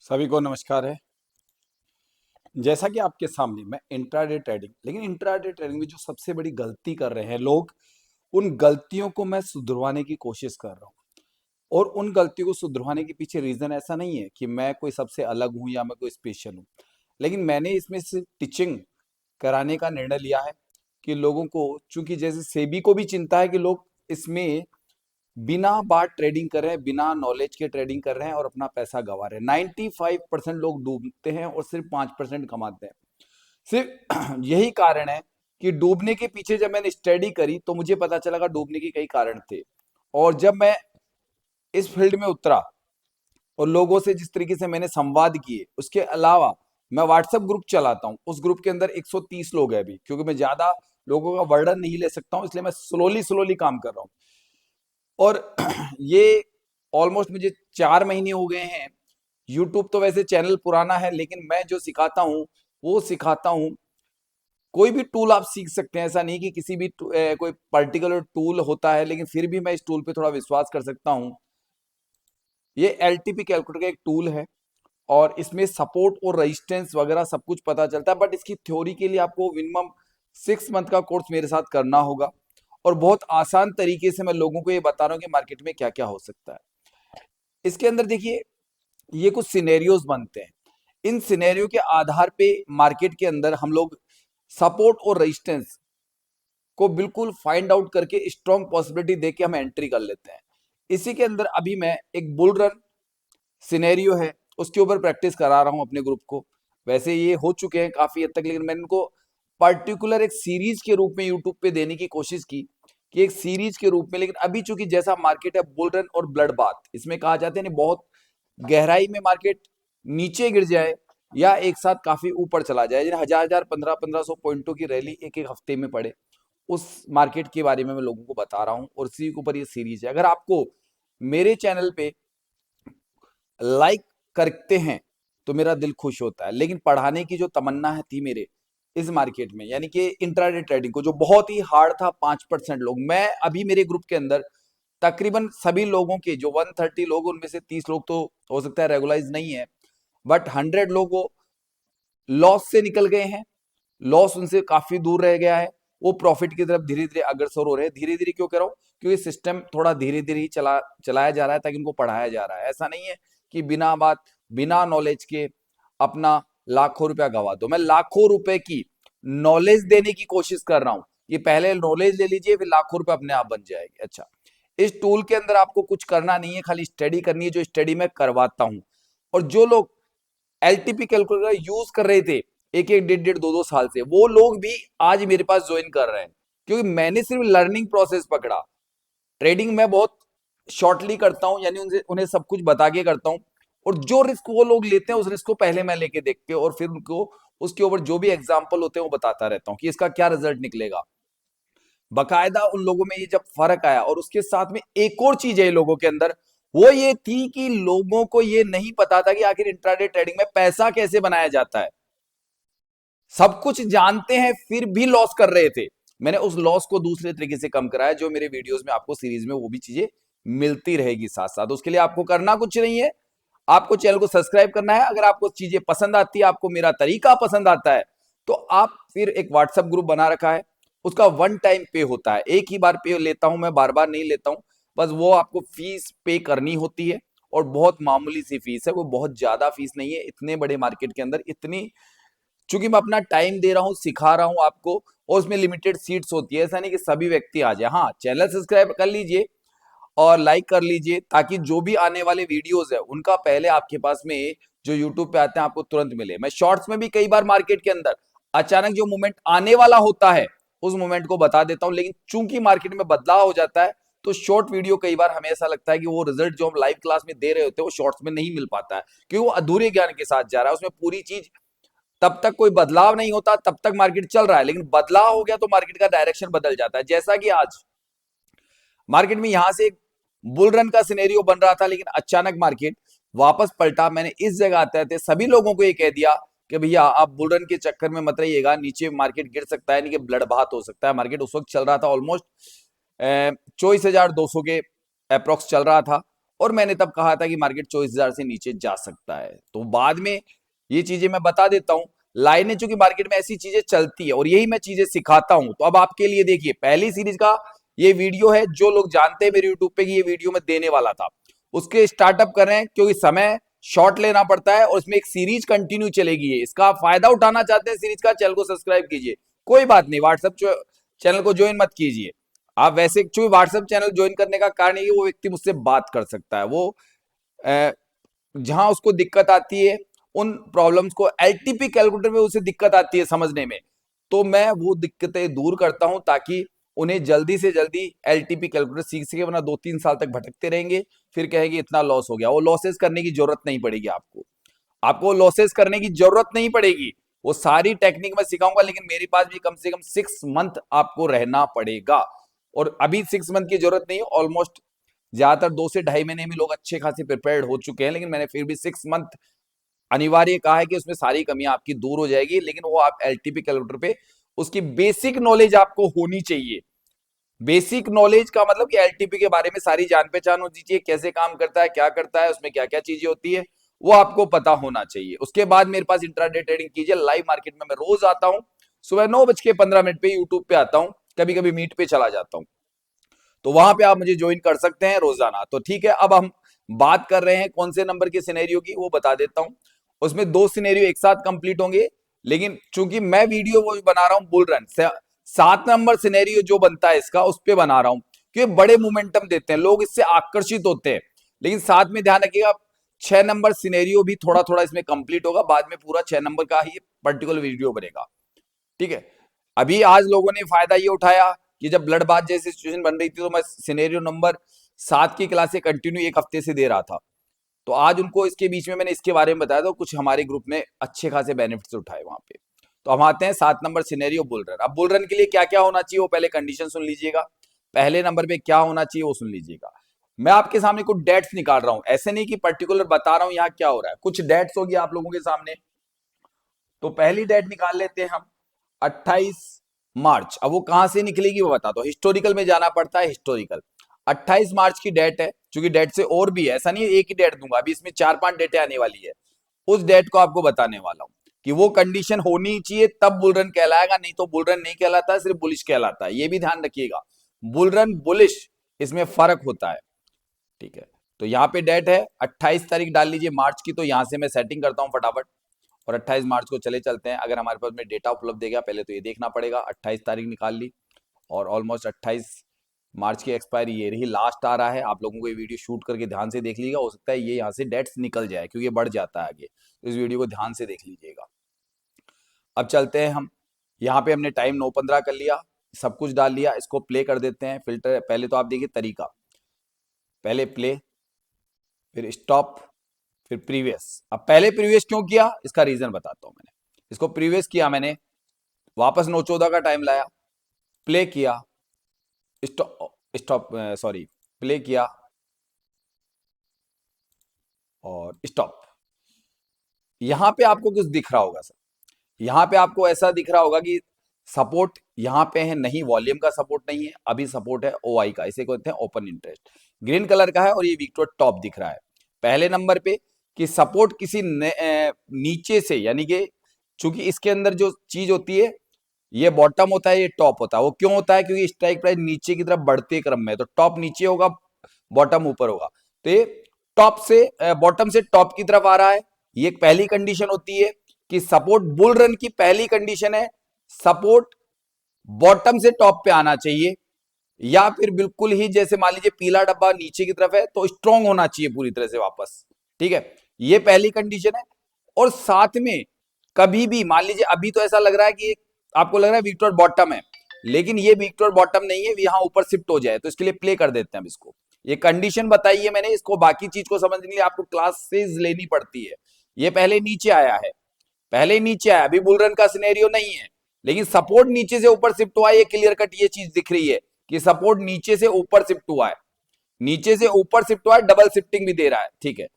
सभी को नमस्कार है। जैसा कि आपके सामने मैं इंट्राडे ट्रेडिंग, लेकिन इंट्राडे ट्रेडिंग में जो सबसे बड़ी गलती कर रहे हैं लोग, उन गलतियों को मैं सुधरवाने की कोशिश कर रहा हूँ। और उन गलतियों को सुधरवाने के पीछे रीजन ऐसा नहीं है कि मैं कोई सबसे अलग हूँ या मैं कोई स्पेशल हूँ, लेकिन मैंने इसमें से टीचिंग कराने का निर्णय लिया है कि लोगों को, चूंकि जैसे सेबी को भी चिंता है कि लोग इसमें बिना बात ट्रेडिंग कर रहे हैं, बिना नॉलेज के ट्रेडिंग कर रहे हैं और अपना पैसा गंवा रहे हैं। 95% लोग डूबते हैं और सिर्फ 5% कमाते हैं। सिर्फ यही कारण है कि डूबने के पीछे जब मैंने स्टडी करी तो मुझे पता चला कि डूबने के कई कारण थे। और जब मैं इस फील्ड में उतरा और लोगों से जिस तरीके से मैंने संवाद किए, उसके अलावा मैं व्हाट्सएप ग्रुप चलाता हूँ। उस ग्रुप के अंदर 130 लोग हैं अभी, क्योंकि मैं ज्यादा लोगों का वर्णन नहीं ले सकता हूँ, इसलिए मैं स्लोली स्लोली काम कर रहा हूँ। और ये ऑलमोस्ट मुझे 4 महीने हो गए हैं। यूट्यूब तो वैसे चैनल पुराना है, लेकिन मैं जो सिखाता हूँ वो सिखाता हूँ। कोई भी टूल आप सीख सकते हैं, ऐसा नहीं कि किसी भी कोई पर्टिकुलर टूल होता है, लेकिन फिर भी मैं इस टूल पे थोड़ा विश्वास कर सकता हूँ। ये एलटीपी कैलकुलेटर का एक टूल है और इसमें सपोर्ट और रेजिस्टेंस वगैरह सब कुछ पता चलता है, बट इसकी थ्योरी के लिए आपको मिनिमम 6 मंथ का कोर्स मेरे साथ करना होगा। और बहुत आसान तरीके से मैं लोगों को ये बता रहा हूँ कि मार्केट में क्या क्या हो सकता है। इसके अंदर देखिए, ये कुछ सिनेरियोज बनते हैं। इन सिनेरियो के आधार पे मार्केट के अंदर हम लोग सपोर्ट और रेजिस्टेंस को बिल्कुल फाइंड आउट करके स्ट्रॉन्ग पॉसिबिलिटी देके हम एंट्री कर लेते हैं। इसी के अंदर अभी मैं एक बुल रन सिनेरियो है, उसके ऊपर प्रैक्टिस करा रहा हूं अपने ग्रुप को। वैसे ये हो चुके हैं काफी हद तक, लेकिन मैंने इनको पर्टिकुलर एक सीरीज के रूप में यूट्यूब पे देने की कोशिश की कि एक सीरीज के रूप में। लेकिन अभी चूंकि जैसा मार्केट है, बुल रन और ब्लड बाथ इसमें कहा जाता है, नहीं बहुत गहराई में मार्केट नीचे गिर जाए या एक साथ काफी ऊपर चला जाए, यानी हजार हजार 1500 पॉइंटों की रैली एक एक हफ्ते में पड़े, उस मार्केट के बारे में मैं लोगों को बता रहा हूं। और इसी के ऊपर ये सीरीज है। अगर आपको मेरे चैनल पे लाइक करते हैं तो मेरा दिल खुश होता है, लेकिन पढ़ाने की जो तमन्ना है थी मेरे इस मार्केट में, यानी कि इंट्राडे ट्रेडिंग को, जो बहुत ही हार्ड था, 5% लोग, मैं अभी मेरे ग्रुप के अंदर तकरीबन सभी लोगों के जो 130 लोग, उनमें से 30 लोग तो हो सकता है रेगुलाइज नहीं है, बट 100 लोग वो लॉस से निकल गए हैं। लॉस उनसे काफी दूर रह गया है। वो प्रॉफिट की तरफ धीरे धीरे अग्रसर हो रहे हैं। धीरे धीरे क्यों कह रहा हूं? क्योंकि सिस्टम थोड़ा धीरे धीरे ही चलाया जा रहा है, ताकि उनको पढ़ाया जा रहा है। ऐसा नहीं है कि बिना बात, बिना नॉलेज के अपना लाखों रुपया गवा दो। मैं लाखों रुपए की नॉलेज देने की कोशिश कर रहा हूं। ये पहले नॉलेज ले लीजिए, फिर लाखों रुपए अपने आप बन जाएंगे। अच्छा, इस टूल के अंदर आपको कुछ करना नहीं है, खाली स्टडी करनी है, जो स्टडी मैं करवाता हूं। और जो लोग एलटीपी कैलकुलेटर यूज कर रहे थे एक एक डेढ़ डेढ़ 2 2 साल से, वो लोग भी आज मेरे पास ज्वाइन कर रहे हैं, क्योंकि मैंने सिर्फ लर्निंग प्रोसेस पकड़ा। ट्रेडिंग मैं बहुत शॉर्टली करता हूं, यानी उनसे उन्हें सब कुछ बता के करता हूं। और जो रिस्क वो लोग लेते हैं, उस रिस्क को पहले मैं लेके देख के और फिर उनको उसके ऊपर जो भी एग्जाम्पल होते हैं वो बताता रहता हूं कि इसका क्या रिजल्ट निकलेगा। बकायदा उन लोगों में ये जब फर्क आया, और उसके साथ में एक और चीज है लोगों के अंदर, वो ये थी कि लोगों को ये नहीं पता था कि आखिर इंट्राडे ट्रेडिंग में पैसा कैसे बनाया जाता है। सब कुछ जानते हैं फिर भी लॉस कर रहे थे। मैंने उस लॉस को दूसरे तरीके से कम कराया, जो मेरे वीडियोस में आपको सीरीज में वो भी चीजें मिलती रहेगी साथ साथ। उसके लिए आपको करना कुछ नहीं है, आपको चैनल को सब्सक्राइब करना है। अगर आपको चीजें पसंद आती है, आपको मेरा तरीका पसंद आता है, तो आप फिर एक व्हाट्सएप ग्रुप बना रखा है, उसका वन टाइम पे होता है, एक ही बार पे लेता हूं मैं, बार बार नहीं लेता हूं। बस वो आपको फीस पे करनी होती है, और बहुत मामूली सी फीस है, वो बहुत ज्यादा फीस नहीं है। इतने बड़े मार्केट के अंदर इतनी, चूंकि मैं अपना टाइम दे रहा हूं, सिखा रहा हूं आपको, और उसमें लिमिटेड सीट्स होती है, ऐसा नहीं कि सभी व्यक्ति आ जाए। हाँ, चैनल सब्सक्राइब कर लीजिए और लाइक कर लीजिए, ताकि जो भी आने वाले वीडियोस है उनका पहले आपके पास में, जो यूट्यूब पे आते हैं, आपको तुरंत मिले। मैं शॉर्ट्स में भी कई बार मार्केट के अंदर अचानक जो मूवमेंट आने वाला होता है, उस मूवमेंट को बता देता हूं। लेकिन चूंकि मार्केट में बदलाव हो जाता है, तो शॉर्ट वीडियो कई बार हमें ऐसा लगता है कि वो रिजल्ट जो हम लाइव क्लास में दे रहे होते हैं, वो शॉर्ट्स में नहीं मिल पाता है, क्योंकि वो अधूरे ज्ञान के साथ जा रहा है। उसमें पूरी चीज, तब तक कोई बदलाव नहीं होता, तब तक मार्केट चल रहा है, लेकिन बदलाव हो गया तो मार्केट का डायरेक्शन बदल जाता है। जैसा कि आज मार्केट में यहां से एक बुल रन का सिनेरियो बन रहा था, लेकिन अचानक मार्केट वापस पलटा। मैंने इस जगह आते आते सभी लोगों को ये कह दिया कि भैया आप बुल रन के चक्कर में मत रहिएगा, नीचे मार्केट गिर सकता है, नहीं कि ब्लड बात हो सकता है। मार्केट उस वक्त चल रहा था ऑलमोस्ट 24,200 के अप्रोक्स चल रहा था, और मैंने तब कहा था कि मार्केट 24,000 से नीचे जा सकता है। तो बाद में ये चीजें मैं बता देता हूं, लाइनें चूंकि मार्केट में ऐसी चीजें चलती है और यही मैं चीजें सिखाता हूं। तो अब आपके लिए देखिए, पहली सीरीज का ये वीडियो है, जो लोग जानते हैं मेरे यूट्यूब पे कि ये वीडियो मैं देने वाला था, उसके स्टार्टअप कर रहे हैं, क्योंकि समय शॉर्ट लेना पड़ता है और उसमें एक सीरीज कंटिन्यू चलेगी। है इसका आप फायदा उठाना चाहते हैं सीरीज का, चैनल को सब्सक्राइब कीजिए, कोई बात नहीं, व्हाट्सएप चैनल को ज्वाइन मत कीजिए आप। वैसे क्योंकि व्हाट्सएप चैनल ज्वाइन करने का कारण ये, वो व्यक्ति मुझसे बात कर सकता है, वो जहां उसको दिक्कत आती है, उन प्रॉब्लम्स को एलटीपी कैलकुलेटर में उसे दिक्कत आती है समझने में, तो मैं वो दिक्कतें दूर करता हूं ताकि उन्हें जल्दी से जल्दी एलटीपी कैलकुलेटर सीख सके, वरना 2-3 साल तक भटकते रहेंगे, फिर कहेंगे इतना लॉस हो गया। वो लॉसेस करने की जरूरत नहीं पड़ेगी आपको, आपको लॉसेस करने की जरूरत नहीं पड़ेगी। वो सारी टेक्निक मैं सिखाऊंगा, लेकिन मेरे पास भी कम से कम 6 मंथ आपको रहना पड़ेगा। और अभी 6 मंथ की जरूरत नहीं है, ऑलमोस्ट ज्यादातर 2 से ढाई महीने में लोग अच्छे खासे प्रिपेयर्ड हो चुके हैं, लेकिन मैंने फिर भी 6 मंथ अनिवार्य कहा है कि उसमें सारी कमियां आपकी दूर हो जाएगी। लेकिन वो आप एलटीपी कैलकुलेटर पे उसकी बेसिक नॉलेज आपको होनी चाहिए। बेसिक नॉलेज का मतलब कि एलटीपी के बारे में सारी जान पहचान होनी चाहिए, कैसे काम करता है, क्या करता है, उसमें क्या क्या चीजें होती है, वो आपको पता होना चाहिए। उसके बाद मेरे पास इंट्राडे ट्रेडिंग कीजिए, लाइव मार्केट में मैं रोज आता हूं, सुबह 9:15 पे यूट्यूब पे आता हूं, कभी कभी मीट पे चला जाता हूं, तो वहां पे आप मुझे ज्वाइन कर सकते हैं रोजाना। तो ठीक है, अब हम बात कर रहे हैं कौन से नंबर के सिनेरियो की, वो बता देता हूं। उसमें 2 सिनेरियो एक साथ कंप्लीट होंगे, लेकिन चूंकि मैं वीडियो वो बना रहा हूं बुल रन, 7 नंबर सिनेरियो जो बनता है इसका, उस पर बना रहा हूं, क्योंकि बड़े मोमेंटम देते हैं लोग, इससे आकर्षित होते हैं। लेकिन साथ में ध्यान रखिएगा, 6 नंबर सिनेरियो भी थोड़ा थोड़ा इसमें कंप्लीट होगा, बाद में पूरा 6 नंबर का ही पर्टिकुलर वीडियो बनेगा। ठीक है, अभी आज लोगों ने फायदा ये उठाया कि जब ब्लड बाथ जैसी सिचुएशन बन रही थी, तो मैं सिनेरियो नंबर 7 की क्लासे कंटिन्यू एक हफ्ते से दे रहा था, तो आज उनको इसके बीच में मैंने इसके बारे में बताया, तो कुछ हमारे ग्रुप में अच्छे खासे बेनिफिट्स उठाए वहां पे। तो हम आते हैं 7 नंबर सिनेरियो बुल रन। अब बुल रन के लिए क्या क्या होना चाहिए, वो पहले कंडीशन सुन लीजिएगा, पहले नंबर पे क्या होना चाहिए वो सुन लीजिएगा। मैं आपके सामने कुछ डेट्स निकाल रहा हूं, ऐसे नहीं कि पर्टिकुलर बता रहा हूं यहाँ क्या हो रहा है, कुछ डेट्स होगी आप लोगों के सामने। तो पहली डेट निकाल लेते हैं हम, 28 मार्च। अब वो कहां से निकलेगी वो बता दो, हिस्टोरिकल में जाना पड़ता है, हिस्टोरिकल 28 मार्च की डेट है, क्योंकि डेट से और भी है, ऐसा नहीं है एक ही डेट दूंगा, अभी इसमें 4-5 डेटें आने वाली है। उस डेट को आपको बताने वाला हूं कि वो कंडीशन होनी चाहिए तब बुल रन कहलाएगा, नहीं तो बुल रन नहीं कहलाता, सिर्फ बुलिश कहलाता है, ये भी ध्यान रखिएगा। बुल रन बुलिश इसमें फर्क होता है। ठीक है, तो यहाँ पे डेट है 28 तारीख डाल लीजिए मार्च की, तो यहां से मैं सेटिंग करता हूं फटाफट, और 28 मार्च को चले चलते हैं। अगर हमारे पास में डेटा उपलब्ध है क्या, पहले तो ये देखना पड़ेगा। 28 तारीख निकाल ली, और ऑलमोस्ट 28 मार्च की एक्सपायरी ये रही, लास्ट आ रहा है। आप लोगों को ये वीडियो शूट करके ध्यान से देख लीजिएगा, हो सकता है ये यहाँ से डेट्स निकल जाए, क्योंकि ये बढ़ जाता है आगे, तो इस वीडियो को ध्यान से देख लीजिएगा। अब चलते हैं हम, यहाँ पे हमने टाइम 9:15 कर लिया, सब कुछ डाल लिया, इसको प्ले कर देते हैं। फिल्टर पहले तो आप देखिए तरीका, पहले प्ले, फिर स्टॉप, फिर प्रीवियस। अब पहले प्रीवियस क्यों किया, इसका रीजन बताता हूं। मैंने इसको प्रीवियस किया, मैंने वापस 9:14 का टाइम लाया, प्ले किया, स्टॉप स्टॉप सॉरी, प्ले किया और स्टॉप। यहां पे आपको कुछ दिख रहा होगा सर, यहां पे आपको ऐसा दिख रहा होगा कि सपोर्ट यहां पे है, नहीं वॉल्यूम का सपोर्ट नहीं है, अभी सपोर्ट है ओआई का, इसे कहते हैं ओपन इंटरेस्ट, ग्रीन कलर का है, और ये विक्टोर टॉप दिख रहा है पहले नंबर पे, कि सपोर्ट किसी नीचे से, यानी कि चूंकि इसके अंदर जो चीज होती है, ये बॉटम होता है, ये टॉप होता है। वो क्यों होता है, क्योंकि स्ट्राइक प्राइस नीचे की तरफ बढ़ते क्रम में है, तो टॉप नीचे होगा, बॉटम ऊपर होगा, तो ये टॉप से बॉटम से टॉप की तरफ आ रहा है। ये एक पहली कंडीशन होती है कि सपोर्ट, बुल रन की पहली कंडीशन है सपोर्ट बॉटम से टॉप पे आना चाहिए, या फिर बिल्कुल ही जैसे मान लीजिए पीला डब्बा नीचे की तरफ है, तो स्ट्रॉन्ग होना चाहिए पूरी तरह से वापस। ठीक है, ये पहली कंडीशन है। और साथ में कभी भी मान लीजिए अभी तो ऐसा लग रहा है कि आपको लग रहा है विक्टोर बॉटम है, लेकिन ये विक्टोर बॉटम नहीं है, यहां ऊपर शिफ्ट हो जाए, तो इसके लिए प्ले कर देते हैं हम इसको। ये कंडीशन बताई है मैंने, इसको बाकी चीज को समझने के लिए आपको क्लासेस लेनी पड़ती है। ये पहले नीचे आया है, पहले नीचे आया, अभी बुल रन का सिनेरियो नहीं है, लेकिन सपोर्ट नीचे से ऊपर शिफ्ट हुआ है, ये क्लियर कट ये चीज दिख रही है कि सपोर्ट नीचे से ऊपर शिफ्ट हुआ है, नीचे से ऊपर शिफ्ट हुआ है, डबल शिफ्टिंग भी दे रहा है। ठीक है,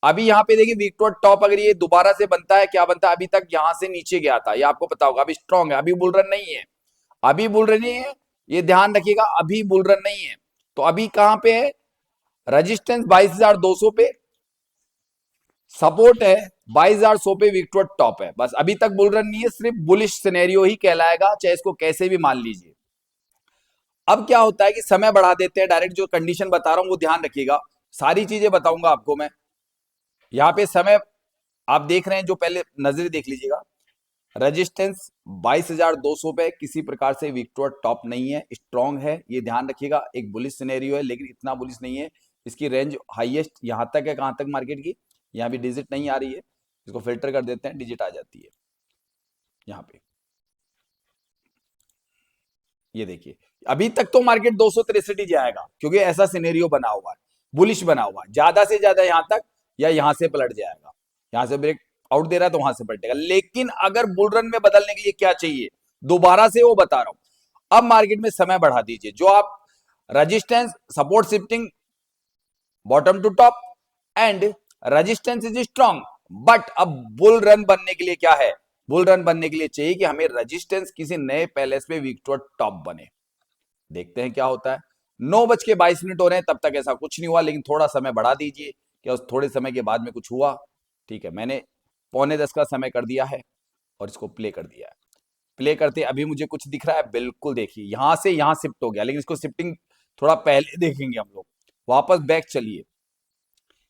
अभी यहाँ पे देखिए विक्टोर टॉप अगर ये दोबारा से बनता है, क्या बनता है, अभी तक यहां से नीचे गया था, ये आपको पता होगा, अभी स्ट्रॉन्ग है, अभी बुल रन नहीं है, अभी बुल रन नहीं है, ये ध्यान रखिएगा, अभी बुल रन नहीं है। तो अभी कहां पे है, रजिस्टेंस 22,200 पे, सपोर्ट है 22,100 पे, वीक टू टॉप है। बस अभी तक बुल रन नहीं है, सिर्फ बुलिश सिनेरियो ही कहलाएगा, चाहे इसको कैसे भी मान लीजिए। अब क्या होता है कि समय बढ़ा देते हैं, डायरेक्ट जो कंडीशन बता रहा हूं वो ध्यान रखिएगा, सारी चीजें बताऊंगा आपको मैं। यहां पे समय आप देख रहे हैं, जो पहले नजर देख लीजिएगा, रेजिस्टेंस 22,200 पे, किसी प्रकार से वीक टू टॉप नहीं है, स्ट्रॉन्ग है, ये ध्यान रखिएगा। एक बुलिश सिनेरियो है लेकिन इतना बुलिश नहीं है। इसकी रेंज हाईएस्ट यहां तक है, कहां तक मार्केट की, यहां भी डिजिट नहीं आ रही है, इसको फिल्टर कर देते हैं, डिजिट आ जाती है यहां पे। ये देखिए, अभी तक तो मार्केट 263 ही जाएगा क्योंकि ऐसा सिनेरियो बना हुआ है, बुलिश बना हुआ है, ज्यादा से ज्यादा यहां तक या यहां से पलट जाएगा, यहां से ब्रेक आउट दे रहा है तो वहां से पलटेगा। लेकिन अगर बुल रन में बदलने के लिए क्या चाहिए, दोबारा से वो बता रहा हूं। अब मार्केट में समय बढ़ा दीजिए, जो आप resistance support shifting bottom to top and resistance is strong, but अब बुल रन बनने के लिए क्या है, बुल रन बनने के लिए चाहिए कि हमें रेजिस्टेंस किसी नए पैलेस पे वीक टू टॉप बने। देखते हैं क्या होता है। 9:22 हो रहे हैं, तब तक ऐसा कुछ नहीं हुआ, लेकिन थोड़ा समय बढ़ा दीजिए, क्या उस थोड़े समय के बाद में कुछ हुआ। ठीक है, मैंने 9:45 का समय कर दिया है और इसको प्ले कर दिया है। प्ले करते अभी मुझे कुछ दिख रहा है, बिल्कुल देखिए यहां से यहां शिफ्ट हो गया, लेकिन इसको शिफ्टिंग थोड़ा पहले देखेंगे हम लोग। वापस बैक चलिए,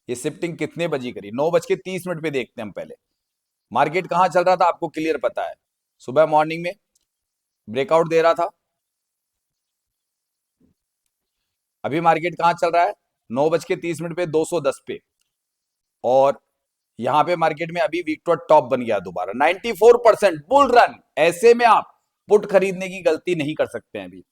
ये शिफ्टिंग कितने बजे करी, 9:30 पे देखते हैं हम पहले। मार्केट कहां चल रहा था आपको क्लियर पता है, सुबह मॉर्निंग में ब्रेकआउट दे रहा था। अभी मार्केट कहां चल रहा है, 9:30 पे 210 पे, और यहां पे मार्केट में अभी वीक टू टॉप बन गया दोबारा, 94% बुल रन। ऐसे में आप पुट खरीदने की गलती नहीं कर सकते हैं अभी।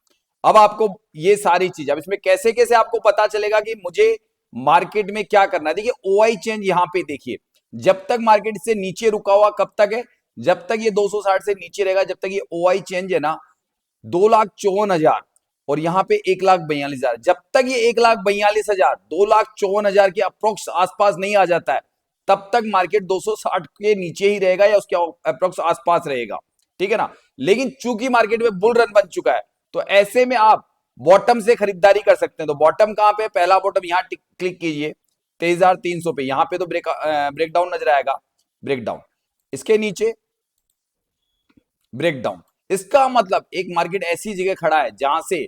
अब आपको ये सारी चीज, अब इसमें कैसे कैसे आपको पता चलेगा कि मुझे मार्केट में क्या करना है। देखिए ओआई चेंज यहां पे देखिए, जब तक मार्केट से नीचे रुका हुआ कब तक है, जब तक ये 260 से नीचे रहेगा, जब तक ये ओआई चेंज है ना 2,54,000 और यहाँ पे 1,42,000, जब तक ये 1,42,000 2,54,000 के अप्रोक्स आसपास नहीं आ जाता है, तब तक मार्केट 260 के नीचे ही रहेगा या उसके अप्रोक्स आसपास रहेगा। ठीक है ना, लेकिन चूंकि मार्केट में बुल रन बन चुका है, तो ऐसे में आप बॉटम से खरीदारी कर सकते हैं। तो बॉटम कहां पे, पहला बॉटम यहां क्लिक कीजिए 23,300 पे, यहां पे तो ब्रेकडाउन नजर आएगा, ब्रेकडाउन, इसके नीचे ब्रेकडाउन। इसका मतलब एक मार्केट ऐसी जगह खड़ा है जहां से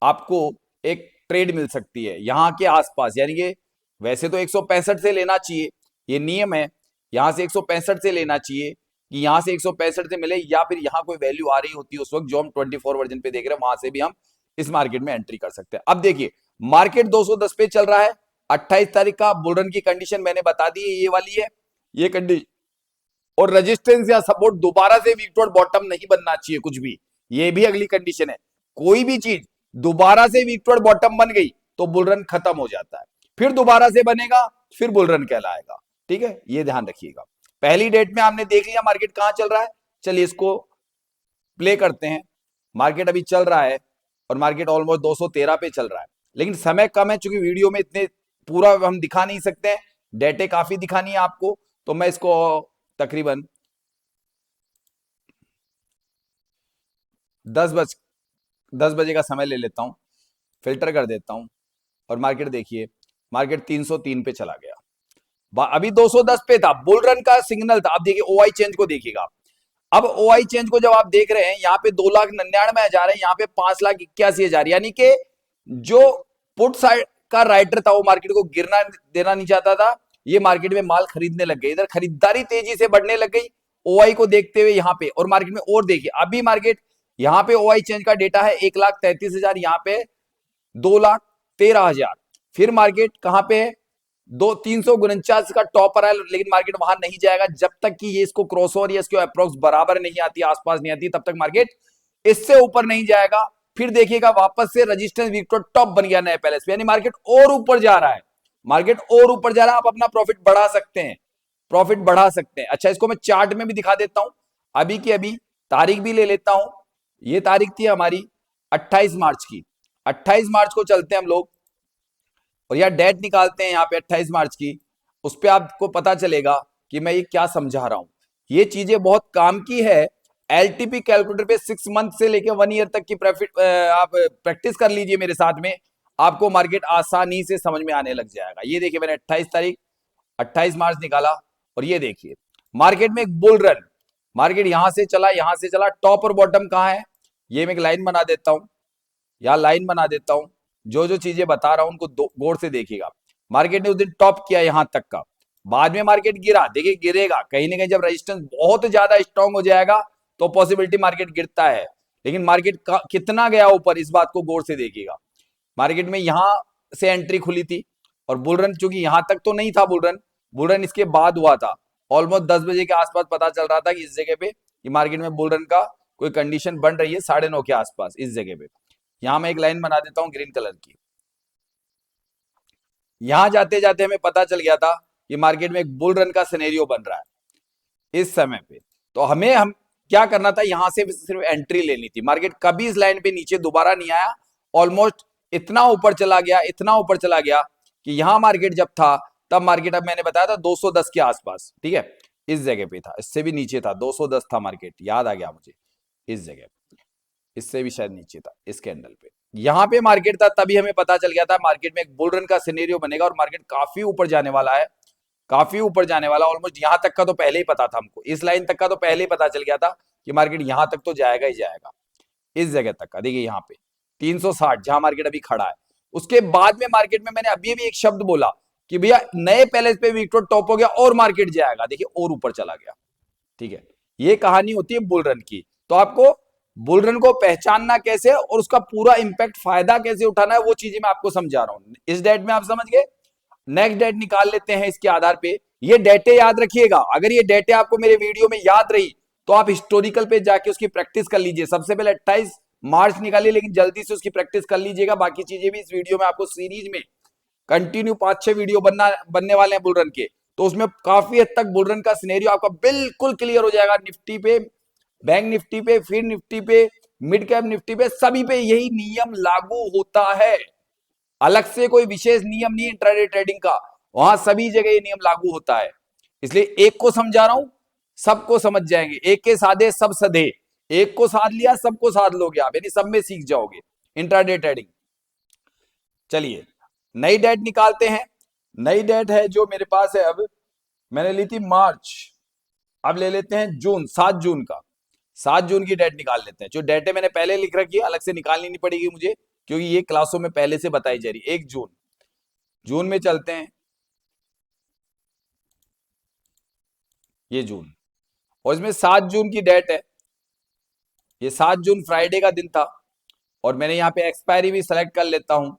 आपको एक ट्रेड मिल सकती है यहां के आसपास, यानी कि वैसे तो 165 से लेना चाहिए, ये नियम है, यहां से 165 से लेना चाहिए कि यहां से 165 से मिले, या फिर यहां कोई वैल्यू आ रही होती है उस वक्त जो हम 24 वर्जन पे देख रहे हैं, वहां से भी हम इस मार्केट में एंट्री कर सकते हैं। अब देखिए मार्केट 210 पे चल रहा है, 28 तारीख का बुल रन की कंडीशन मैंने बता दी है, ये वाली है ये कंडीशन, और रेजिस्टेंस या सपोर्ट दोबारा से वीक टू बॉटम नहीं बनना चाहिए कुछ भी, ये भी अगली कंडीशन है। कोई भी चीज दोबारा से वीक टू बॉटम बन गई तो बुल रन खत्म हो जाता है, फिर दोबारा से बनेगा, फिर बुल रन कहलाएगा। ठीक है, ये ध्यान रखिएगा। पहली डेट में आपने देख लिया मार्केट कहां चल रहा है, चलिए इसको प्ले करते हैं। मार्केट अभी चल रहा है और मार्केट ऑलमोस्ट 213 पे चल रहा है, लेकिन समय कम है, चूंकि वीडियो में इतने पूरा हम दिखा नहीं सकते हैं, डेटे काफी दिखानी है आपको, तो मैं इसको तकरीबन 10 बजे का समय ले लेता हूं, फिल्टर कर देता हूं, और मार्केट देखिए, मार्केट 303 पे चला गया, अभी 210 पे था, बुल रन का सिग्नल था। अब देखिए ओआई चेंज को देखिएगा, अब ओआई चेंज को जब आप देख रहे हैं, यहाँ पे 2,99,000 है, यहाँ पे 5,81,000, यानी कि जो पुट साइड का राइटर था वो मार्केट को गिरना देना नहीं चाहता था, ये मार्केट में माल खरीदने लग गए, इधर खरीदारी तेजी से बढ़ने लग गई ओआई को देखते हुए यहाँ पे, और मार्केट में और देखिए अभी मार्केट यहाँ पे ओआई चेंज का डेटा है 1,33,000, यहाँ पे 2,13,000, फिर मार्केट कहां पे है 349 का टॉपर है, लेकिन मार्केट वहां नहीं जाएगा जब तक कि ये इसको क्रॉस ओवर या इसके अप्रोक्स बराबर नहीं आती, आसपास नहीं आती, तब तक मार्केट इससे ऊपर नहीं जाएगा। फिर देखिएगा वापस से रेजिस्टेंस वीक टू टॉप बन गया नए पैलेस पे, यानी मार्केट और ऊपर जा रहा है, मार्केट और ऊपर जा रहा है, आप अपना प्रॉफिट बढ़ा सकते हैं, प्रॉफिट बढ़ा सकते हैं। अच्छा, इसको मैं चार्ट में भी दिखा देता हूं, अभी की अभी तारीख भी ले लेता हूं, ये तारीख थी हमारी 28 मार्च की, 28 मार्च को चलते हैं हम लोग और यार डेट निकालते हैं यहाँ पे 28 मार्च की, उस पर आपको पता चलेगा कि मैं ये क्या समझा रहा हूं। ये चीजें बहुत काम की है, एलटीपी कैलकुलेटर पे 6 मंथ से लेके 1 ईयर तक की प्रॉफिट आप प्रैक्टिस कर लीजिए मेरे साथ में, आपको मार्केट आसानी से समझ में आने लग जाएगा। ये देखिए मैंने 28 मार्च निकाला और ये देखिए मार्केट में एक बुल रन, मार्केट यहां से चला यहां से चला, टॉप और बॉटम कहां है, ये मैं एक लाइन बना देता हूं, यहां लाइन बना देता हूं। जो जो चीजें बता रहा हूं उनको गौर से देखिएगा। मार्केट ने उस दिन टॉप किया यहां तक का, बाद में मार्केट गिरा, देखिए गिरेगा कहीं ना कहीं, जब रेजिस्टेंस बहुत ज्यादा स्ट्रांग हो जाएगा तो पॉसिबिलिटी मार्केट गिरता है, लेकिन मार्केट कितना गया ऊपर इस बात को गौर से देखिएगा। मार्केट में यहां से एंट्री खुली थी और बुलरन चूंकि यहां तक तो नहीं था, बुलरन इसके बाद हुआ था, ऑलमोस्ट 10 बजे के आसपास पता चल रहा था कि इस जगह पे कि मार्केट में बुलरन का कोई कंडीशन बन रही है, 9:30 के आसपास इस जगह पे। यहां मैं एक लाइन बना देता हूं ग्रीन कलर की। यहां जाते जाते हमें पता चल गया था कि मार्केट में एक बुल रन का सिनेरियो बन रहा है इस समय पे। तो हम क्या करना था, यहां से सिर्फ एंट्री लेनी थी। मार्केट कभी इस लाइन पे नीचे दोबारा नहीं आया, ऑलमोस्ट इतना ऊपर चला गया, इतना ऊपर चला गया कि यहां मार्केट जब था तब मार्केट, अब मैंने बताया था 210 के आसपास, ठीक है, इस जगह पे था, इससे भी नीचे था, 210 था मार्केट, याद आ गया मुझे, इस जगह, इससे भी शायद नीचे था इस कैंडल पे। यहां पे मार्केट था, तभी हमें पता चल गया था मार्केट में एक बुल रन का सिनेरियो बनेगा और मार्केट काफी ऊपर जाने वाला है, काफी ऊपर जाने वाला। ऑलमोस्ट यहां तक का तो पहले ही पता था हमको, इस लाइन तक का तो पहले ही पता चल गया था कि मार्केट यहां तक तो जाएगा ही जाएगा, इस जगह तक का। देखिए यहाँ पे 360 जहां मार्केट अभी खड़ा है, उसके बाद में मार्केट में मैंने अभी भी एक शब्द बोला कि भैया नए पैलेस पे विक्टोर टॉप हो गया और मार्केट जाएगा, देखिए और ऊपर चला गया, ठीक है। ये कहानी होती है बुल रन की। तो आपको बुल रन को पहचानना कैसे और उसका पूरा इंपैक्ट फायदा कैसे उठाना है, वो चीजें मैं आपको समझा रहा हूं इस डेट में, आप समझ गए। नेक्स्ट डेट निकाल लेते हैं इसके आधार पे। ये डेटे याद रखिएगा, अगर ये डेटे आपको मेरे वीडियो में याद रही तो आप हिस्टोरिकल पे जाके उसकी प्रैक्टिस कर लीजिए। सबसे पहले 28 मार्च निकालिए, लेकिन जल्दी से उसकी प्रैक्टिस कर लीजिएगा। बाकी चीजें भी इस वीडियो में आपको सीरीज में कंटिन्यू 5-6 वीडियो बनने वाले हैं बुल रन के, तो उसमें काफी हद तक बुल रन का सिनेरियो आपका बिल्कुल क्लियर हो जाएगा। निफ्टी पे, बैंक निफ्टी पे, फिर निफ्टी पे, मिड कैप निफ्टी पे, सभी पे यही नियम लागू होता है। अलग से कोई विशेष नियम नहीं इंट्राडे ट्रेडिंग का, वहां सभी जगह ये नियम लागू होता है। इसलिए एक को समझा रहा हूं, सबको समझ जाएंगे। एक के साधे सब सधे, एक को साध लिया सबको साध लोगे आप, यानी सब में सीख जाओगे इंट्राडे ट्रेडिंग। चलिए नई डेट निकालते हैं। नई डेट है जो मेरे पास है, अब मैंने ली थी मार्च, अब ले लेते हैं जून, 7 जून का, 7 जून की डेट निकाल लेते हैं। जो डेटें मैंने पहले लिख रखी है अलग से निकालनी नहीं पड़ेगी मुझे, क्योंकि ये क्लासों में पहले से बताई जा रही है। 1 जून, जून में चलते हैं, ये जून, और इसमें 7 जून की डेट है। ये 7 जून फ्राइडे का दिन था और मैंने यहाँ पे एक्सपायरी भी सेलेक्ट कर लेता हूं।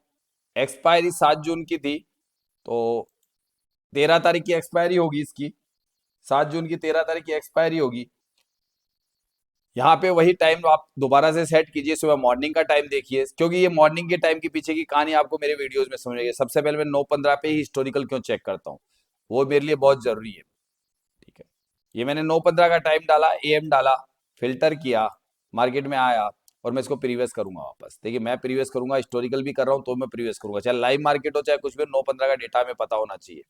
एक्सपायरी 7 जून की थी, तो 13 तारीख की एक्सपायरी होगी इसकी, 7 जून की 13 तारीख की एक्सपायरी होगी। यहाँ पे वही टाइम आप दोबारा से सेट कीजिए, सुबह मॉर्निंग का टाइम देखिए, क्योंकि ये मॉर्निंग के टाइम के पीछे की कहानी आपको मेरे वीडियोस में समझेगी। सबसे पहले मैं 9:15 पे ही हिस्टोरिकल क्यों चेक करता हूँ, वो मेरे लिए बहुत जरूरी है, ठीक है। ये मैंने 9:15 का टाइम डाला, एएम डाला, फिल्टर किया, मार्केट में आया और मैं इसको प्रीवियस करूंगा वापस। देखिए मैं प्रीवियस करूंगा, हिस्टोरिकल भी कर रहा हूँ तो मैं प्रीवियस करूंगा, चाहे लाइव मार्केट हो चाहे कुछ भी, 9:15 का डेटा हमें पता होना चाहिए,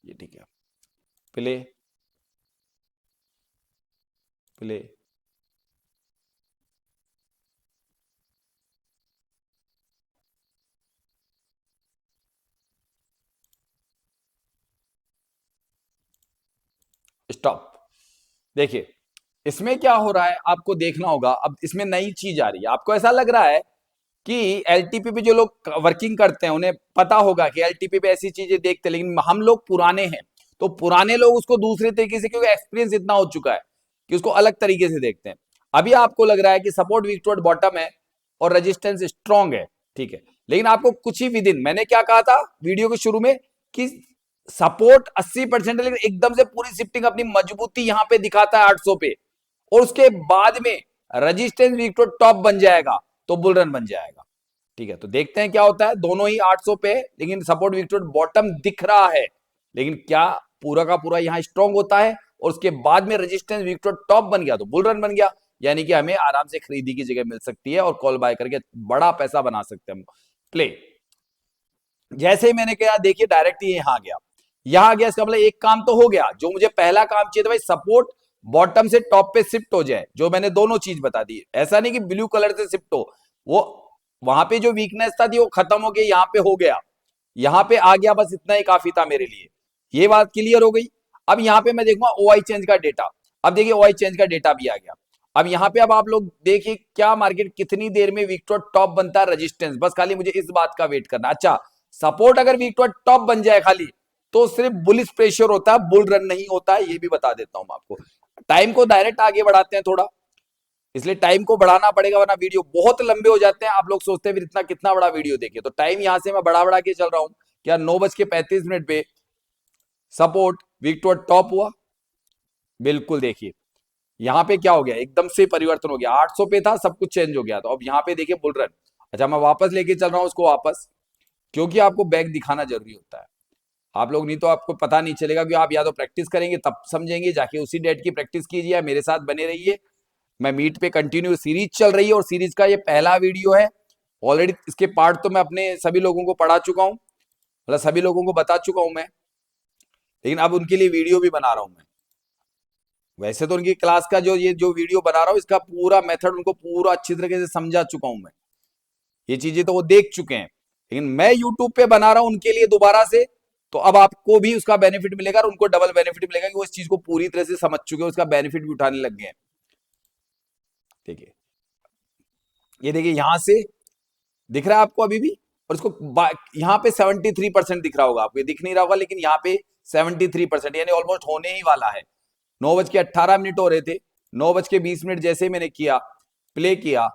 ये ठीक है। Play play stop. देखिए इसमें क्या हो रहा है आपको देखना होगा। अब इसमें नई चीज आ रही है, आपको ऐसा लग रहा है कि एलटीपी पे जो लोग वर्किंग करते हैं उन्हें पता होगा कि एलटीपी पे ऐसी चीजें देखते हैं, लेकिन हम लोग पुराने हैं तो पुराने लोग उसको दूसरे तरीके से, क्योंकि एक्सपीरियंस इतना हो चुका है कि उसको अलग तरीके से देखते हैं। अभी आपको लग रहा है कि सपोर्ट वीक टुवर्ड बॉटम है और रेजिस्टेंस स्ट्रांग है, ठीक है, लेकिन आपको कुछ ही विदिन, मैंने क्या कहा था वीडियो के शुरू में कि सपोर्ट 80% है, लेकिन एकदम से पूरी शिफ्टिंग अपनी मजबूती यहां पे दिखाता है 800 पे, और उसके बाद में रेजिस्टेंस वीक टू टॉप बन जाएगा तो बुल रन बन जाएगा, ठीक है। तो देखते हैं क्या होता है, दोनों ही 800 पे, लेकिन सपोर्ट वीक टू बॉटम दिख रहा है, लेकिन क्या पूरा का पूरा यहां स्ट्रांग होता है और उसके बाद में रेजिस्टेंस वीक टू टॉप बन गया तो बुल रन बन गया, यानी कि हमें आराम से खरीदी की जगह मिल सकती है और कॉल बाय करके बड़ा पैसा बना सकते हैं हम। प्ले जैसे ही मैंने कहा, देखिए डायरेक्ट ये यहां गया, यहां गया, इसका मतलब एक काम तो हो गया। जो मुझे पहला काम चाहिए था भाई, सपोर्ट बॉटम से टॉप पे शिफ्ट हो जाए, जो मैंने दोनों चीज बता दी, ऐसा नहीं कि ब्लू कलर से शिफ्ट हो, वो वहां पे जो वीकनेस था थी वो खत्म हो गई, यहाँ पे हो गया, यहाँ पे आ गया, बस इतना ही काफी था मेरे लिए। ये बात क्लियर हो गई। अब यहाँ पे मैं देखूंगा ओआई चेंज का डेटा। अब देखिए ओआई चेंज का डेटा भी आ गया। अब यहाँ पे अब आप लोग देखिए क्या मार्केट कितनी देर में वीक टू टॉप बनता है, रेजिस्टेंस, बस खाली मुझे इस बात का वेट करना। अच्छा, सपोर्ट अगर वीक टू टॉप बन जाए खाली, तो सिर्फ बुलिश प्रेशर होता है, बुल रन नहीं होता है, ये भी बता देता हूं मैं आपको। टाइम को डायरेक्ट आगे बढ़ाते हैं थोड़ा, इसलिए टाइम को बढ़ाना पड़ेगा, वरना वीडियो बहुत लंबे हो जाते हैं। आप लोग सोचते हैं फिर इतना कितना बड़ा वीडियो देखिए, तो टाइम यहां से मैं बढ़ा के चल रहा हूं। क्या 9:35 पे सपोर्ट वीक टू टॉप हुआ? बिल्कुल, देखिए यहां पे क्या हो गया, एकदम से परिवर्तन हो गया, 800 पे था, सब कुछ चेंज हो गया। तो अब यहाँ पे देखिए बुल रन। अच्छा, मैं वापस लेके चल रहा हूं उसको वापस, क्योंकि आपको बैक दिखाना जरूरी होता है। आप लोग नहीं तो आपको पता नहीं चलेगा, कि आप या तो प्रैक्टिस करेंगे तब समझेंगे, जाके उसी डेट की प्रैक्टिस कीजिए, या मेरे साथ बने रहिए। मैं मीट पे कंटिन्यू सीरीज चल रही है, और सीरीज का ये पहला वीडियो है। ऑलरेडी इसके पार्ट तो मैं अपने सभी लोगों को पढ़ा चुका हूं, मतलब सभी लोगों को बता चुका हूं मैं, लेकिन अब उनके लिए वीडियो भी बना रहा हूं मैं। वैसे तो उनकी क्लास का जो वीडियो बना रहा हूं, इसका पूरा मेथड उनको पूरा अच्छी तरीके से समझा चुका हूं मैं। ये चीजें तो वो देख चुके हैं, लेकिन मैं यूट्यूब पे बना रहा हूं उनके लिए दोबारा से। तो अब आपको भी उसका बेनिफिट मिलेगा, और उनको डबल बेनिफिट मिलेगा, कि वो इस चीज को पूरी तरह से समझ चुके हैं, उसका बेनिफिट भी उठाने लग गए हैं। देखिए, ये देखिए यहां से दिख रहा है आपको अभी भी, और इसको यहाँ पे 73% दिख रहा होगा आपको, ये दिख नहीं रहा होगा, लेकिन यहाँ पे 73%, यानी ऑलमोस्ट होने ही वाला है। 9:18 हो रहे थे, 9:20 जैसे ही मैंने किया, प्ले किया,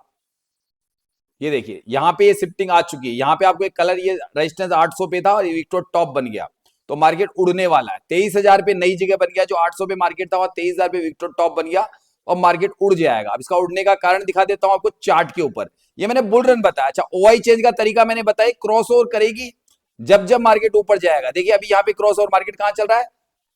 ये देखिए यहाँ पे ये शिफ्टिंग आ चुकी है। यहाँ पे आपको एक कलर, ये रेजिस्टेंस 800 पे था, और ये टॉप बन गया, तो मार्केट उड़ने वाला है। 23,000 पे नई जगह बन गया, जो 800 पे मार्केट था, वहां 23,000 पे विक्टोर टॉप बन गया, और मार्केट उड़ जाएगा। अब इसका उड़ने का कारण दिखा देता हूं आपको चार्ट के ऊपर। ये मैंने बुल रन बताया। अच्छा, ओआई चेंज का तरीका मैंने बताया, क्रॉस ओवर करेगी जब जब मार्केट ऊपर जाएगा। देखिए अभी यहाँ पे क्रॉस ओवर मार्केट कहां चल रहा है,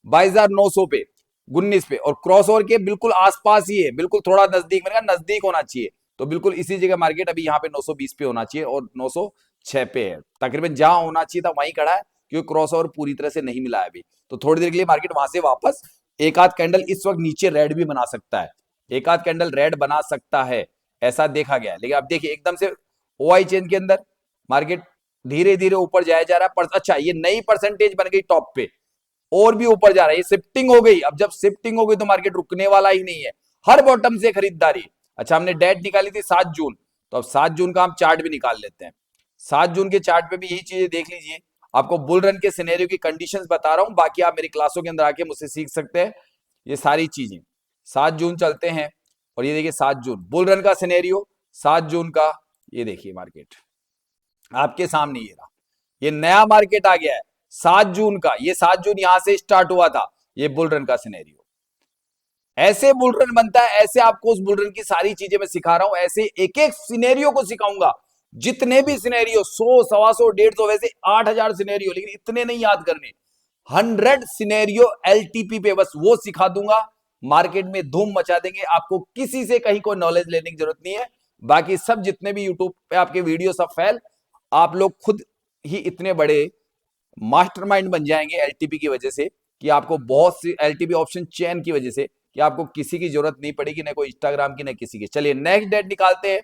22,900 पे, 19 पे, और क्रॉस ओवर के बिल्कुल आसपास ही है, बिल्कुल थोड़ा नजदीक, मैंने कहा नजदीक होना चाहिए। तो बिल्कुल इसी जगह मार्केट अभी यहाँ पे 920 पे होना चाहिए, और 906 पे है, तकरीबन जहां होना चाहिए था वहीं खड़ा है, क्योंकि क्रॉस ओवर पूरी तरह से नहीं मिला है अभी। तो थोड़ी देर के लिए मार्केट वहां से वापस एक आध कैंडल इस वक्त नीचे रेड भी बना सकता है, एक आध कैंडल रेड बना सकता है, ऐसा देखा गया है। लेकिन अब देखिए एकदम से ओआई चेन के अंदर मार्केट धीरे धीरे ऊपर जाया जा रहा है। अच्छा, ये नई परसेंटेज बन गई टॉप पे, और भी ऊपर जा रहा है, ये शिफ्टिंग हो गई। अब जब शिफ्टिंग हो गई तो मार्केट रुकने वाला ही नहीं है, हर बॉटम से खरीदारी। अच्छा, हमने डेट निकाली थी 7 जून, तो अब 7 जून का हम चार्ट भी निकाल लेते हैं। 7 जून के चार्ट पे भी यही चीजें देख लीजिए। आपको बुल रन के सिनेरियो की कंडीशंस बता रहा हूं, बाकी आप मेरी क्लासों के अंदर आके मुझसे सीख सकते हैं ये सारी चीजें। 7 जून चलते हैं, और ये देखिए 7 जून बुल रन का सिनेरियो, 7 जून का, ये देखिए मार्केट आपके सामने ये रहा, ये नया मार्केट आ गया है 7 जून का। ये 7 जून यहां से स्टार्ट हुआ था, ये बुल रन का सिनेरियो। ऐसे बुल रन बनता है, ऐसे आपको उस बुल रन की सारी चीजें मैं सिखा रहा हूं, ऐसे एक एक सिनेरियो को सिखाऊंगा। जितने भी सिनेरियो 100, 125, 150, वैसे 8,000 सिनेरियो, लेकिन इतने नहीं याद करने। 100 सिनेरियो एलटीपी पे, बस वो सिखा दूंगा, मार्केट में धूम मचा देंगे। आपको किसी से कहीं कोई नॉलेज लेने की जरूरत नहीं है। बाकी सब जितने भी यूट्यूब पे आपके वीडियो सब फैल, आप लोग खुद ही इतने बड़े मास्टरमाइंड बन जाएंगे एलटीपी की वजह से, कि आपको बहुत सी एलटीपी ऑप्शन चेन की वजह से, कि आपको किसी की जरूरत नहीं पड़ेगी, ना कोई इंस्टाग्राम की, ना किसी की। चलिए नेक्स्ट डेट निकालते हैं।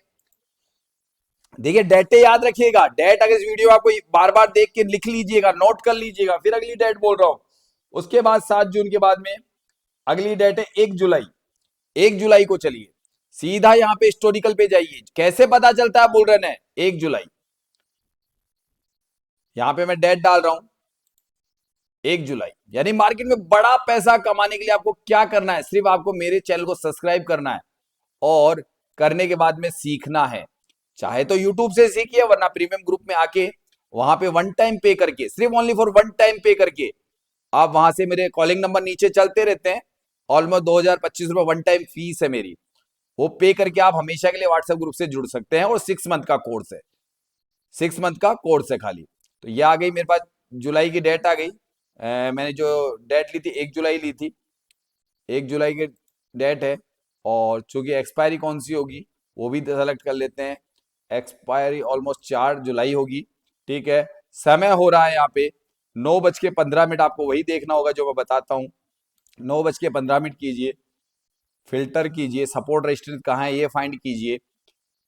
देखिए डेटे याद रखिएगा, डेट अगर इस वीडियो आपको बार बार देख के लिख लीजिएगा, नोट कर लीजिएगा, फिर अगली डेट बोल रहा हूं। उसके बाद 7 जून के बाद में अगली डेट है 1 जुलाई। 1 जुलाई को चलिए सीधा यहां पे हिस्टोरिकल पे जाइए। कैसे पता चलता है बोल रहे हैं 1 जुलाई, यहां पे मैं डेट डाल रहा हूं 1 जुलाई। यानी मार्केट में बड़ा पैसा कमाने के लिए आपको क्या करना है, सिर्फ आपको मेरे चैनल को सब्सक्राइब करना है, और करने के बाद में सीखना है। चाहे तो यूट्यूब से सीखिए, वरना प्रीमियम ग्रुप में आके वहां पे वन टाइम पे करके, सिर्फ ओनली फॉर वन टाइम पे करके, आप वहां से, मेरे कॉलिंग नंबर नीचे चलते रहते हैं, ऑलमोस्ट 2,025 रुपए वन टाइम फीस है मेरी, वो पे करके आप हमेशा के लिए व्हाट्सएप ग्रुप से जुड़ सकते हैं। और 6 मंथ का कोर्स है, 6 मंथ का कोर्स है खाली। तो ये आ गई मेरे पास, जुलाई की डेट आ गई। मैंने जो डेट ली थी 1 जुलाई ली थी, 1 जुलाई की डेट है। और चूंकि एक्सपायरी कौन सी होगी वो भी सेलेक्ट कर लेते हैं, एक्सपायरी ऑलमोस्ट 4 जुलाई होगी। ठीक है, समय हो रहा है यहाँ पे 9:15। आपको वही देखना होगा जो मैं बताता हूँ। 9:15 कीजिए, फिल्टर कीजिए, सपोर्ट रेजिस्टेंस कहाँ है ये फाइंड कीजिए,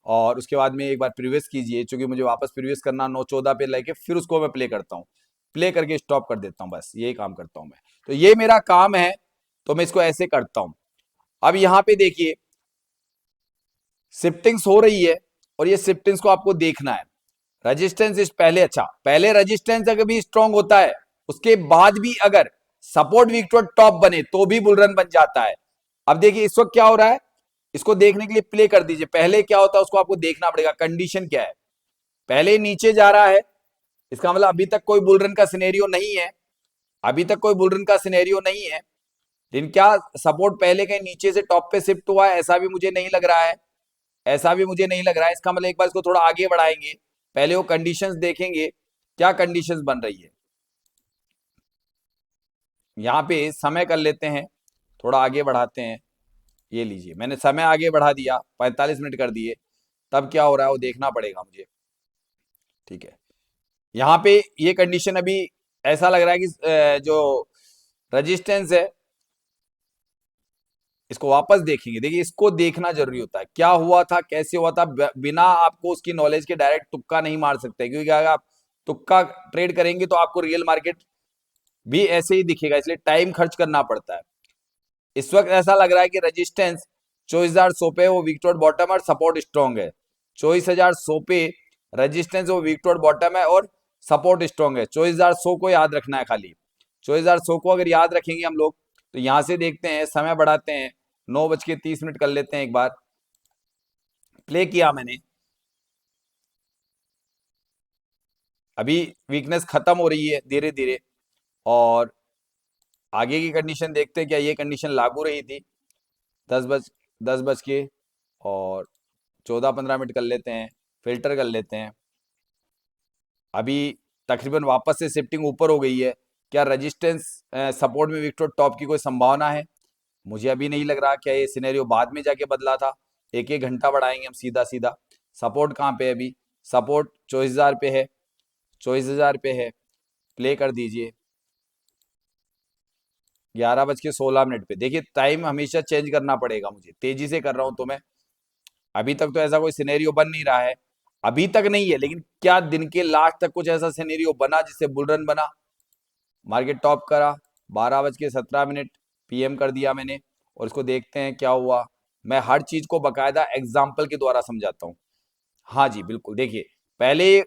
और उसके बाद में एक बार प्रीवियस कीजिए, क्योंकि मुझे वापस प्रीवियस करना 9-14 पे लेके फिर उसको मैं प्ले करता हूँ, प्ले करके स्टॉप कर देता हूँ, बस यही काम करता हूँ मैं। तो ये मेरा काम है, तो मैं इसको ऐसे करता हूँ। अब यहाँ पे देखिए शिफ्टिंग्स हो रही है, और ये शिफ्टिंग्स को आपको देखना है। रेजिस्टेंस इस पहले, अच्छा पहले रेजिस्टेंस अगर भी स्ट्रांग होता है, उसके बाद भी अगर सपोर्ट वीक टू टॉप बने तो भी बुल रन बन जाता है। अब देखिए इस वक्त क्या हो रहा है, इसको देखने के लिए प्ले कर दीजिए। पहले क्या होता है उसको आपको देखना पड़ेगा, कंडीशन क्या है। पहले नीचे जा रहा है, इसका मतलब अभी तक कोई बुल रन का सिनेरियो नहीं है, अभी तक कोई बुल रन का सिनेरियो नहीं है। लेकिन क्या सपोर्ट पहले कहीं नीचे से टॉप पे शिफ्ट हुआ है? ऐसा भी मुझे नहीं लग रहा है, ऐसा भी मुझे नहीं लग रहा है। इसका मतलब एक बार इसको थोड़ा आगे बढ़ाएंगे, पहले वो कंडीशंस देखेंगे, क्या कंडीशंस बन रही है। यहाँ पे समय कर लेते हैं, थोड़ा आगे बढ़ाते हैं। ये लीजिए, मैंने समय आगे बढ़ा दिया, 45 मिनट कर दिए। तब क्या हो रहा है वो देखना पड़ेगा मुझे। ठीक है, यहाँ पे ये कंडीशन अभी ऐसा लग रहा है कि जो रजिस्टेंस है, इसको वापस देखेंगे। देखिए इसको देखना जरूरी होता है, क्या हुआ था, कैसे हुआ था। बिना आपको उसकी नॉलेज के डायरेक्ट तुक्का नहीं मार सकते, क्योंकि अगर आप तुक्का ट्रेड करेंगे तो आपको रियल मार्केट भी ऐसे ही दिखेगा, इसलिए टाइम खर्च करना पड़ता है। इस वक्त ऐसा लग रहा है कि रेजिस्टेंस 24,100 पे वो विक टू बॉटम और सपोर्ट स्ट्रॉन्ग है। 24,100 पे रेजिस्टेंस वो विक टू बॉटम है और सपोर्ट स्ट्रॉन्ग है। 24,100 को याद रखना है खाली। 24,100 को अगर याद रखेंगे हम लोग, तो यहां से देखते हैं, समय बढ़ाते हैं, 9:30 कर लेते हैं। एक बार प्ले किया मैंने, अभी वीकनेस खत्म हो रही है धीरे धीरे, और आगे की कंडीशन देखते हैं क्या ये कंडीशन लागू रही थी। 10 बज के और 14-15 मिनट कर लेते हैं, फिल्टर कर लेते हैं। अभी तकरीबन वापस से शिफ्टिंग ऊपर हो गई है। क्या रेजिस्टेंस सपोर्ट में विक्टोर टॉप की कोई संभावना है? मुझे अभी नहीं लग रहा। क्या ये सिनेरियो बाद में जाके बदला था? एक एक घंटा बढ़ाएंगे हम सीधा सीधा। सपोर्ट कहाँ पे है अभी? सपोर्ट 24,000 पे है, 24,000 पे है। प्ले कर दीजिए 11:16 पे। देखिए टाइम हमेशा चेंज करना पड़ेगा मुझे, तेजी से कर रहा हूं तो मैं। अभी तक तो ऐसा कोई सिनेरियो बन नहीं रहा है, अभी तक नहीं है, लेकिन क्या दिन के लास्ट तक कुछ ऐसा सिनेरियो बना जिससे बुल रन बना? मार्केट टॉप करा, 12:17 पीएम कर दिया मैंने, और इसको देखते हैं क्या हुआ। मैं हर चीज को बकायदा एग्जाम्पल के द्वारा समझाता हूँ। हाँ जी बिल्कुल, देखिए पहले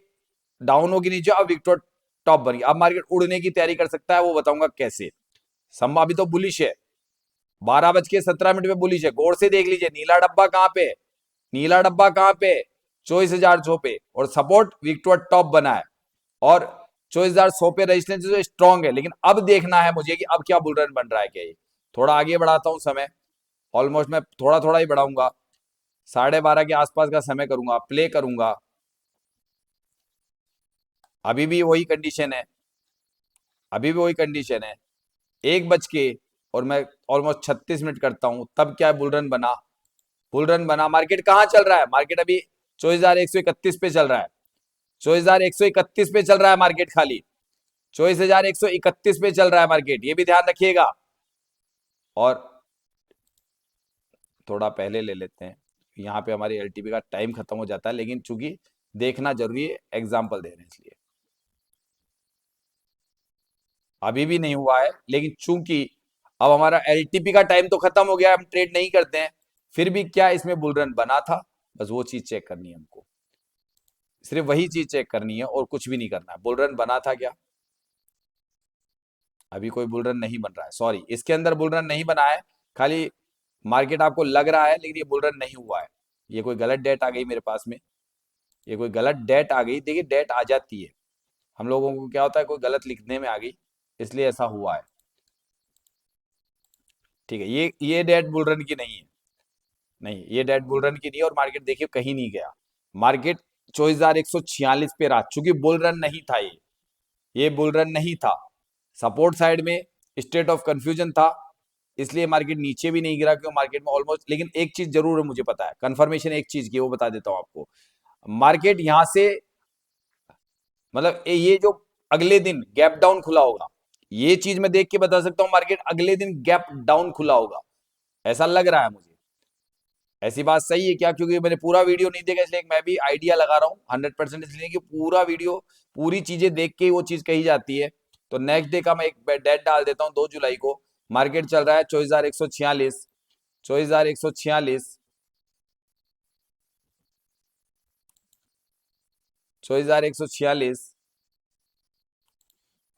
डाउन होगी नीचे, अब विक्टोर टॉप बन गया, अब मार्केट उड़ने की तैयारी कर सकता है, वो बताऊंगा कैसे। संभव अभी तो बुलिश है, 12:17 पे बुलिश है। गौर से देख लीजिए नीला डब्बा कहाँ पे है, नीला डब्बा कहाँ पे है? 24,100 पे, और सपोर्ट विक्टोर टॉप बना है, और 24,100 पे रेजिस्टेंस जो स्ट्रॉन्ग है। लेकिन अब देखना है मुझे कि अब क्या बुल रन बन रहा है क्या ये। थोड़ा आगे बढ़ाता हूँ समय, ऑलमोस्ट मैं थोड़ा थोड़ा ही बढ़ाऊंगा, 12:30 के आसपास का समय करूंगा, प्ले करूंगा। अभी भी वही कंडीशन है, अभी भी वही कंडीशन है। 1 बज के और मैं ऑलमोस्ट 36 मिनट करता हूं, तब क्या बुल रन बना? बुल रन बना। मार्केट कहाँ चल रहा है? मार्केट अभी 24,131 पे चल रहा है, 24,131 पे चल रहा है मार्केट, खाली 24,131 पे चल रहा है मार्केट, ये भी ध्यान रखिएगा। और थोड़ा पहले ले लेते हैं, यहाँ पे हमारी एलटीपी का टाइम खत्म हो जाता है, लेकिन चूंकि देखना जरूरी है, एग्जाम्पल दे रहे हैं इसलिए। अभी भी नहीं हुआ है, लेकिन चूंकि अब हमारा एलटीपी का टाइम तो खत्म हो गया, हम ट्रेड नहीं करते हैं, फिर भी क्या इसमें बुल रन बना था? बस वो चीज चेक करनी है हमको, सिर्फ वही चीज चेक करनी है और कुछ भी नहीं करना है। बुल रन बना था क्या? अभी कोई बुल रन नहीं बन रहा है, सॉरी, इसके अंदर बुल रन नहीं बना है, खाली मार्केट आपको लग रहा है, लेकिन ये बुल रन नहीं हुआ है। ये कोई गलत डेट आ गई मेरे पास में, ये कोई गलत डेट आ गई। देखिए डेट आ जाती है, हम लोगों को क्या होता है, कोई गलत लिखने में आ गई, इसलिए ऐसा हुआ है। ठीक है, ये डेट बुल रन की नहीं है, नहीं ये डेट बुल रन की नहीं है। और मार्केट देखिए कहीं नहीं गया, मार्केट 24,146 पे रहा, चूंकि बुल रन नहीं था ये बुल रन नहीं था। सपोर्ट साइड में स्टेट ऑफ कंफ्यूजन था, इसलिए मार्केट नीचे भी नहीं गिरा, क्यों मार्केट में ऑलमोस्ट। लेकिन एक चीज जरूर है, मुझे पता है कंफर्मेशन एक चीज की, वो बता देता हूं आपको। मार्केट यहां से मतलब ये जो अगले दिन गैप डाउन खुला होगा, ये चीज मैं देख के बता सकता हूं, मार्केट अगले दिन गैप डाउन खुला होगा, ऐसा लग रहा है मुझे। ऐसी बात सही है क्या? क्योंकि मैंने पूरा वीडियो नहीं देखा इसलिए मैं भी आइडिया लगा रहा हूँ 100%, इसलिए कि पूरा वीडियो पूरी चीजें देख के ही वो चीज कही जाती है। तो नेक्स्ट डे का मैं एक डेट डाल देता हूँ, 2 जुलाई को मार्केट चल रहा है 24,146, 24,146, 24,146,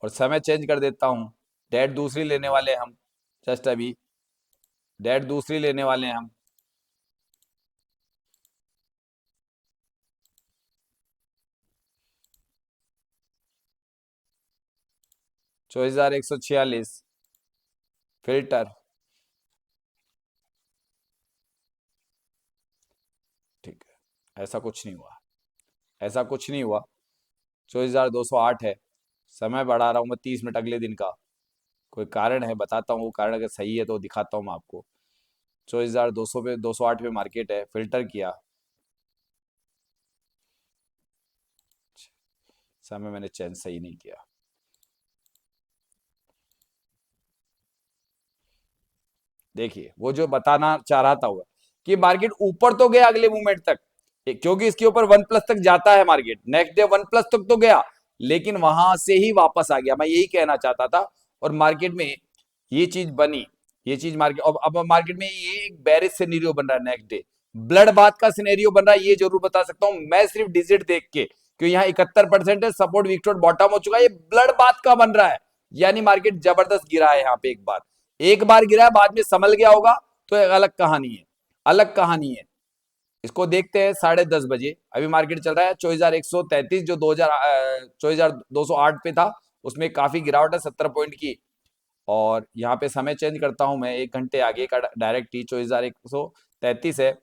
और समय चेंज कर देता हूँ। डेट दूसरी लेने वाले हैं हम, जस्ट अभी डेट दूसरी लेने वाले हैं हम। 24,146 फिल्टर। ठीक है, ऐसा कुछ नहीं हुआ, ऐसा कुछ नहीं हुआ। 24,208 है। समय बढ़ा रहा हूँ मैं 30 मिनट अगले दिन का। कोई कारण है, बताता हूँ, वो कारण अगर सही है तो दिखाता हूँ मैं आपको। 24,200 पे, 208 पे मार्केट है, फिल्टर किया। समय मैंने चेंज सही नहीं किया। देखिए वो जो बताना चाह रहा था वो कि मार्केट ऊपर तो गया अगले मूवमेंट तक, क्योंकि इसके ऊपर 1+ तक जाता है मार्केट, नेक्स्ट डे 1+ तक तो गया, लेकिन वहां से ही वापस आ गया, मैं यही कहना चाहता था। और मार्केट में ये चीज बनी, ये चीज मार्केट, अब मार्केट में ये एक बेरिश सिनेरियो बन रहा है, नेक्स्ट डे ब्लड बाथ का सिनेरियो बन रहा है, ये जरूर बता सकता हूं मैं सिर्फ डिजिट देख के, क्योंकि यहाँ 71% है, सपोर्ट विक्टोर बॉटम हो चुका है, ये ब्लड बाथ का बन रहा है। यानी मार्केट जबरदस्त गिरा है यहाँ पे, एक बार गिरा है, बाद में संभल गया होगा, तो एक अलग कहानी है, अलग कहानी है। इसको देखते हैं 10:30 बजे। अभी मार्केट चल रहा है 24,133, जो 24,208 पे था, उसमें काफी गिरावट है 70 पॉइंट की। और यहाँ पे समय चेंज करता हूं मैं 1 घंटे आगे का, डायरेक्ट ही 24,133 है।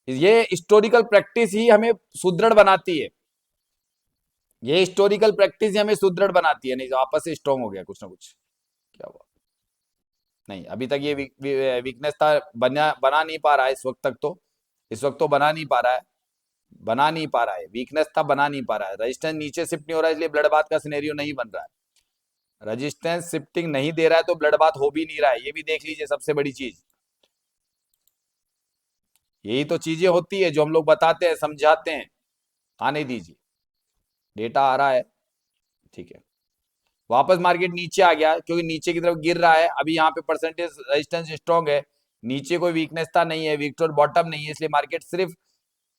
ये हिस्टोरिकल प्रैक्टिस ही हमें सुदृढ़ बनाती है, ये हिस्टोरिकल प्रैक्टिस ही हमें सुदृढ़ बनाती है। नहीं तो आपस से स्ट्रॉन्ग हो गया कुछ ना कुछ, क्या हुआ? नहीं, अभी तक ये वीकनेस था, बना बना नहीं पा रहा है इस वक्त तक तो, इस वक्त तो बना नहीं पा रहा है, बना नहीं पा रहा है, वीकनेस था, बना नहीं पा रहा है। रेजिस्टेंस नीचे शिफ्ट नहीं हो रहा है, इसलिए ब्लड बाथ का सिनेरियो नहीं बन रहा है। रेजिस्टेंस शिफ्टिंग नहीं दे रहा है तो ब्लड बाथ हो भी नहीं रहा है, ये भी देख लीजिए, सबसे बड़ी चीज यही तो चीजें होती है जो हम लोग बताते हैं, समझाते हैं। आने दीजिए, डेटा आ रहा है, ठीक है। वापस मार्केट नीचे आ गया, क्योंकि नीचे की तरफ गिर रहा है, अभी यहाँ पे परसेंटेज रेजिस्टेंस स्ट्रॉन्ग है, नीचे कोई वीकनेस था नहीं है, विक्टोर बॉटम नहीं है, इसलिए मार्केट सिर्फ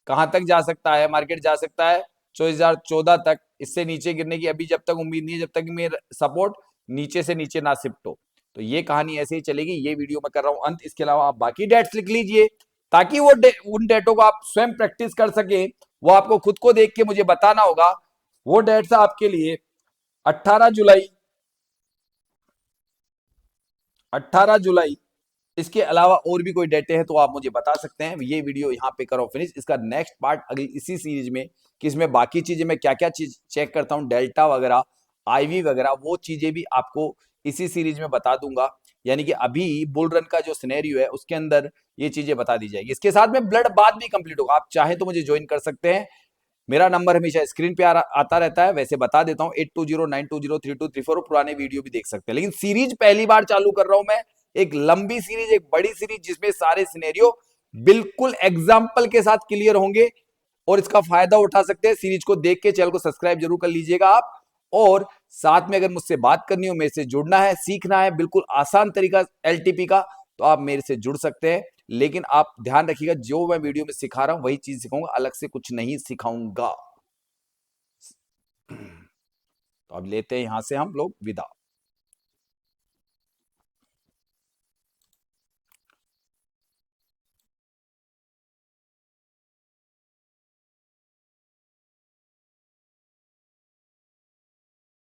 कहां तक जा सकता है, मार्केट जा सकता है 24,014 तक। इससे नीचे गिरने की अभी जब तक उम्मीद नहीं है, जब तक मेरा सपोर्ट नीचे से नीचे ना शिफ्ट हो। तो ये कहानी ऐसे ही चलेगी, ये वीडियो मैं कर रहा हूं अंत। इसके अलावा आप बाकी डेट्स लिख लीजिए, ताकि वो उन डेटों को आप स्वयं प्रैक्टिस कर सके। वो आपको खुद को देख के मुझे बताना होगा। वो डेट्स आपके लिए 18 जुलाई, 18 जुलाई, इसके अलावा और भी कोई डेटे हैं तो आप मुझे बता सकते हैं। ये वीडियो यहाँ पे करो फिनिश, इसका नेक्स्ट पार्ट अगली इसी सीरीज में, कि इसमें बाकी चीजें मैं क्या क्या चीज चेक करता हूँ, डेल्टा वगैरह, आईवी वगैरह, वो चीजें भी आपको इसी सीरीज में बता दूंगा। यानी कि अभी बुल रन का जो सिनेरियो है उसके अंदर ये चीजें बता दी जाएगी, इसके साथ में ब्लड बाथ भी कंप्लीट होगा। आप चाहे तो मुझे ज्वाइन कर सकते हैं, मेरा नंबर हमेशा स्क्रीन पे आता रहता है, वैसे बता देता हूँ 8209203234, पुराने वीडियो भी देख सकते हैं। लेकिन सीरीज पहली बार चालू कर रहा हूं मैं, एक लंबी सीरीज, एक बड़ी सीरीज, जिसमें सारे सिनेरियो बिल्कुल एग्जाम्पल के साथ क्लियर होंगे और इसका फायदा उठा सकते हैं। सीरीज को देख के चैनल को सब्सक्राइब जरूर कर लीजिएगा आप। और साथ में अगर मुझसे बात करनी हो, मेरे से जुड़ना है, सीखना है, बिल्कुल आसान तरीका एलटीपी का, तो आप मेरे से जुड़ सकते हैं। लेकिन आप ध्यान रखिएगा, जो मैं वीडियो में सिखा रहा हूं वही चीज सिखाऊंगा, अलग से कुछ नहीं सिखाऊंगा। तो अब लेते हैं यहां से हम लोग विदा।